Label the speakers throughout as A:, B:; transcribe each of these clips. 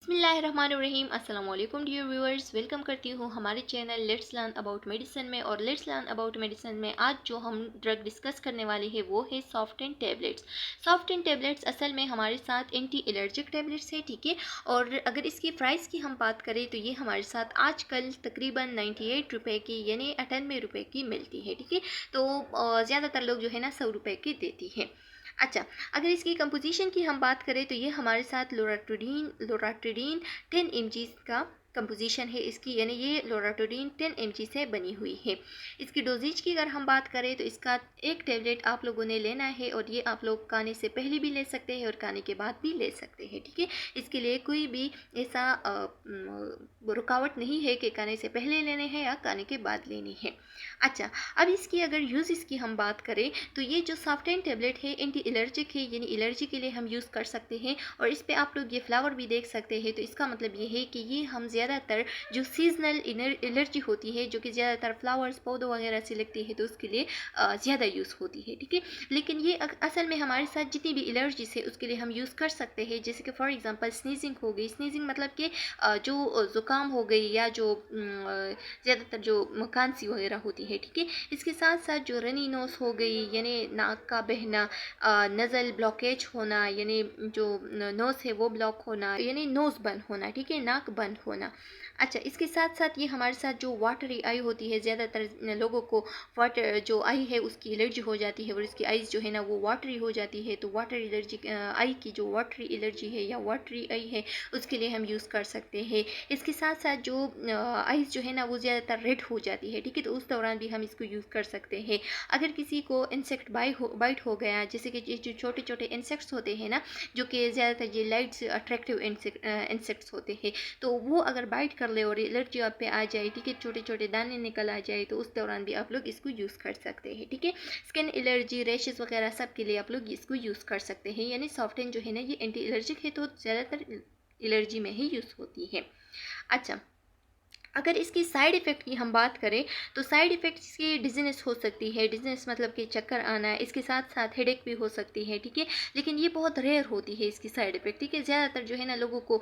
A: बिस्मिल्लाहिर्रहमानिर्रहीम। अस्सलाम वालेकुम डियर व्यूअर्स, वेलकम करती हूँ हमारे channel let's learn about medicine में। और लेट्स लर्न अबाउट मेडिसिन में आज जो हम ड्रग डिस्कस करने वाले हैं वो है सॉफ्टेन टैबलेट्स। सॉफ्टेन टैबलेट्स असल में हमारे साथ एंटी एलर्जिक टैबलेट्स है, ठीक है। और अगर इसकी प्राइस की हम बात करें तो ये हमारे साथ आजकल तकरीबन 98 रुपये की यानी 98 रुपये की मिलती है, ठीक है। तो ज़्यादातर लोग जो है ना 100 रुपये की देती है। अच्छा, अगर इसकी कंपोजिशन की हम बात करें तो ये हमारे साथ लोराट्रिडीन 10 mg का कंपोजिशन है इसकी, यानी ये लोराटोडीन 10 mg से बनी हुई है। इसकी डोजेज की अगर हम बात करें तो इसका एक टैबलेट आप लोगों ने लेना है और ये आप लोग खाने से पहले भी ले सकते हैं और खाने के बाद भी ले सकते हैं, ठीक है। इसके लिए कोई भी ऐसा रुकावट नहीं है कि खाने से पहले लेने हैं या खाने के बाद लेनी है। अच्छा, अब इसकी अगर यूज़ की हम बात करें तो ये जो सॉफ्टेन टैबलेट है एंटी एलर्जिक है, यानी एलर्जी के लिए हम यूज़ कर सकते हैं। और इस पे आप लोग ये फ्लावर भी देख सकते हैं, तो इसका मतलब ये है कि ये हम ज़्यादातर जो सीजनल एलर्जी होती है, जो कि ज़्यादातर फ्लावर्स पौधों वगैरह से लगती है, तो उसके लिए ज़्यादा यूज़ होती है, ठीक है। लेकिन ये असल में हमारे साथ जितनी भी एलर्जीज है उसके लिए हम यूज़ कर सकते हैं। जैसे कि फॉर एग्जांपल स्नीजिंग हो गई, स्नीजिंग मतलब कि जो ज़ुकाम हो गई या जो ज़्यादातर जो खांसी वगैरह होती है, ठीक है। इसके साथ साथ जो रनी नोज हो गई यानी नाक का बहना, नज़ल ब्लॉकेज होना यानी जो नोज है वो ब्लॉक होना यानी नोज बंद होना, ठीक है, नाक बंद होना। अच्छा, इसके साथ साथ ये हमारे साथ जो वाटरी आई होती है, ज़्यादातर लोगों को वाटर जो आई है उसकी एलर्जी हो जाती है और इसकी आइज़ जो है ना वो वाटरी हो जाती है। तो वाटर एलर्जी आई की जो वाटरी एलर्जी है या वाटरी आई है उसके लिए हम यूज़ कर सकते हैं। इसके साथ साथ जो आइज़ जो है ना वो ज़्यादातर रेड हो जाती है, ठीक है, तो उस दौरान भी हम इसको यूज़ कर सकते हैं। अगर किसी को इंसेक्ट बाइट हो गया, जैसे कि जो छोटे छोटे इंसेक्ट्स होते हैं ना, जो कि ज़्यादातर ये लाइट से अट्रैक्टिव इंसेक्ट्स होते हैं, तो वो अगर बाइट कर ले और एलर्जी आप पे आ जाए, ठीक है, छोटे छोटे दाने निकल आ जाए, तो उस दौरान भी आप लोग इसको यूज़ कर सकते हैं, ठीक है। स्किन एलर्जी, रैशेस वगैरह सब के लिए आप लोग इसको यूज़ कर सकते हैं। यानी सॉफ्टेन जो है ना ये एंटी एलर्जिक है, तो ज़्यादातर एलर्जी में ही यूज़ होती है। अच्छा, अगर इसकी साइड इफ़ेक्ट की हम बात करें तो साइड इफ़ेक्ट्स की डिजीनेस हो सकती है। डिजीनेस मतलब कि चक्कर आना, इसके साथ साथ हेडेक भी हो सकती है, ठीक है। लेकिन ये बहुत रेयर होती है इसकी साइड इफ़ेक्ट, ठीक है। ज़्यादातर जो है ना लोगों को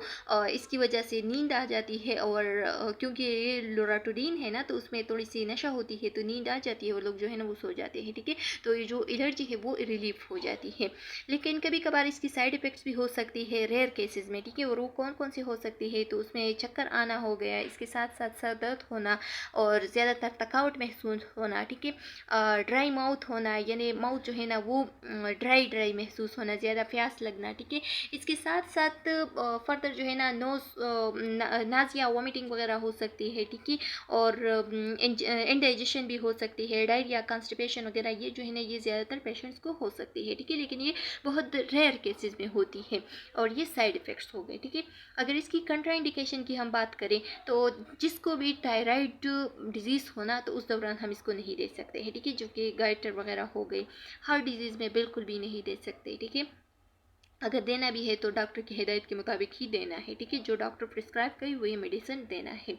A: इसकी वजह से नींद आ जाती है और क्योंकि ये लोराटोडीन है ना तो उसमें थोड़ी सी नशा होती है, तो नींद आ जाती है और लोग जो है ना वो सो जाते हैं, ठीक है। तो ये जो एलर्जी है वो रिलीफ हो जाती है। लेकिन कभी कभार इसकी साइड इफ़ेक्ट्स भी हो सकती है रेयर केसेस में, ठीक है। और वो कौन कौन सी हो सकती है, तो उसमें चक्कर आना हो गया, इसके साथ साथ सर दर्द होना और ज़्यादातर थकावट महसूस होना, ठीक है। ड्राई माउथ होना यानी माउथ जो है ना वो ड्राई महसूस होना, ज़्यादा प्यास लगना, ठीक है। इसके साथ साथ फर्दर जो है ना नाजिया वॉमिटिंग वगैरह हो सकती है, ठीक है। और इंडाइजेशन भी हो सकती है, डायरिया, कॉन्स्टिपेशन वगैरह ये जो है ना ये ज़्यादातर पेशेंट्स को हो सकती है, ठीक है। लेकिन ये बहुत रेयर केसेस में होती है और ये साइड इफ़ेक्ट्स हो गए, ठीक है। अगर इसकी कंट्राइंडिकेशन की हम बात करें तो जिसको भी थायराइड डिजीज़ होना तो उस दौरान हम इसको नहीं दे सकते हैं, ठीक है। जो कि गाइटर वगैरह हो गई, हार्ट डिजीज़ में बिल्कुल भी नहीं दे सकते, ठीक है। अगर देना भी है तो डॉक्टर की हिदायत के मुताबिक ही देना है, ठीक है। जो डॉक्टर प्रिस्क्राइब करी वही मेडिसिन देना है।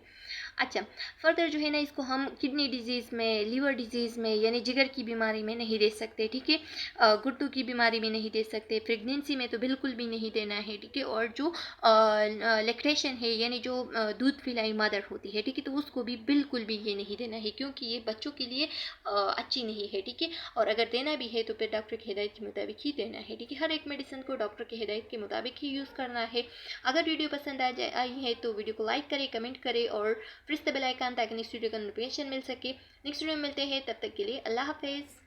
A: अच्छा, फर्दर जो है ना इसको हम किडनी डिजीज़ में, लीवर डिजीज़ में यानी जिगर की बीमारी में नहीं दे सकते, ठीक है। गुर्दों की बीमारी में नहीं दे सकते, प्रेगनेंसी में तो बिल्कुल भी नहीं देना है, ठीक है। और जो लैक्टेशन है यानी जो दूध पिलाई मदर होती है, ठीक है, तो उसको भी बिल्कुल भी ये नहीं देना है क्योंकि ये बच्चों के लिए अच्छी नहीं है, ठीक है। और अगर देना भी है तो फिर डॉक्टर की हिदायत के मुताबिक ही देना है, ठीक है। हर एक मेडिसिन को डॉक्टर की हिदायत के मुताबिक ही यूज़ करना है। अगर वीडियो पसंद आई है तो वीडियो को लाइक करें, कमेंट करें और प्रेस द बेल आइकन ताकि नेक्स्ट वीडियो का नोटिफिकेशन मिल सके। नेक्स्ट वीडियो में मिलते हैं, तब तक के लिए अल्लाह हाफिज़।